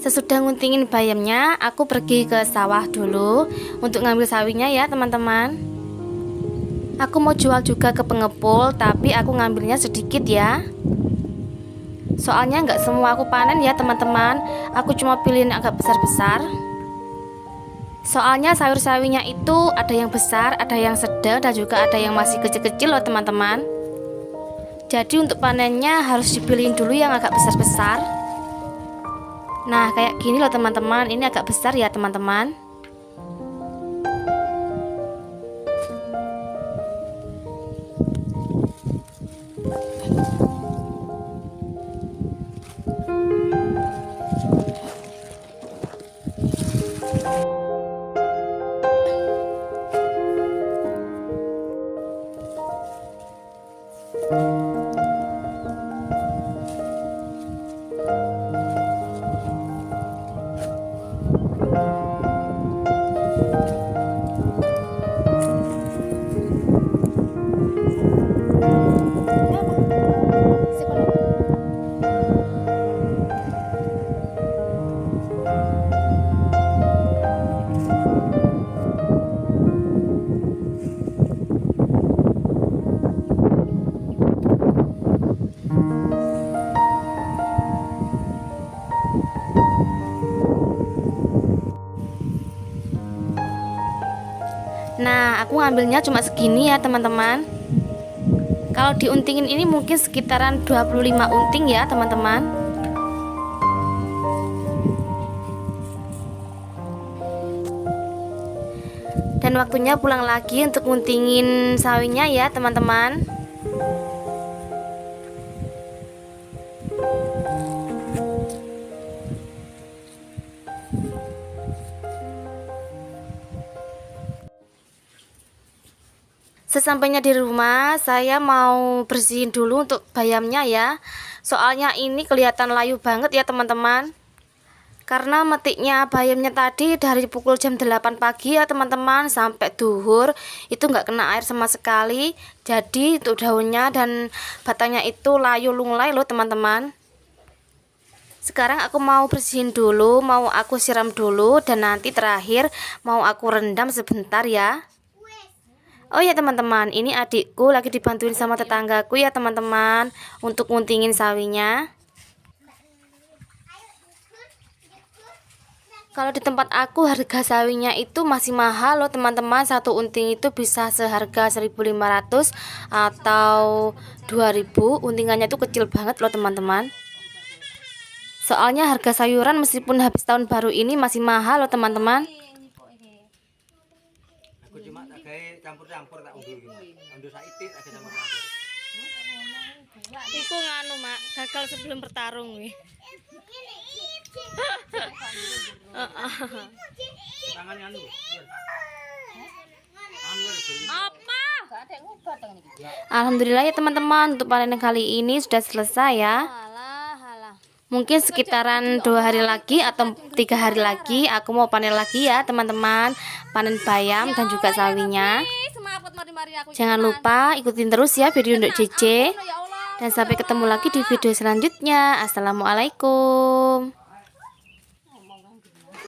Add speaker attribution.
Speaker 1: Sesudah nguntingin bayamnya, aku pergi ke sawah dulu untuk ngambil sawinya ya teman-teman. Aku mau jual juga ke pengepul, tapi aku ngambilnya sedikit ya. Soalnya nggak semua aku panen ya teman-teman. Aku cuma pilihin agak besar-besar. Soalnya sayur sawinya itu ada yang besar, ada yang sedang, dan juga ada yang masih kecil-kecil loh teman-teman. Jadi untuk panennya harus dipilihin dulu yang agak besar-besar. Nah kayak gini loh teman-teman, ini agak besar ya teman-teman. Nah aku ngambilnya cuma segini ya teman-teman. Kalau diuntingin ini mungkin sekitaran 25 unting ya teman-teman. Dan waktunya pulang lagi untuk nguntingin sawinya ya teman-teman. Sesampainya di rumah, saya mau bersihin dulu untuk bayamnya ya. Soalnya ini kelihatan layu banget ya teman-teman. Karena metiknya bayamnya tadi dari pukul jam 8 pagi ya teman-teman sampai duhur itu nggak kena air sama sekali. Jadi untuk daunnya dan batangnya itu layu lunglai loh teman-teman. Sekarang aku mau bersihin dulu, mau aku siram dulu, dan nanti terakhir mau aku rendam sebentar ya. Oh ya teman-teman, ini adikku lagi dibantuin sama tetanggaku ya teman-teman untuk nguntingin sawinya. Kalau di tempat aku harga sawinya itu masih mahal loh teman-teman. Satu unting itu bisa seharga 1.500 atau 2.000. Untingannya itu kecil banget loh teman-teman. Soalnya harga sayuran meskipun habis tahun baru ini masih mahal loh teman-teman.
Speaker 2: Aku cuma tak gawe campur-campur tak unduh iki. Unduh saiki tak campur-campur.
Speaker 1: Iku nganu mak, gagal sebelum bertarung wih.
Speaker 2: Tangan nganu.
Speaker 1: Apa? Alhamdulillah ya teman-teman, untuk panen kali ini sudah selesai ya. Mungkin sekitaran 2 hari lagi atau 3 hari lagi aku mau panen lagi ya teman-teman. Panen bayam dan juga sawinya. Jangan lupa ikutin terus ya video untuk JJ. Dan sampai ketemu lagi di video selanjutnya. Assalamualaikum.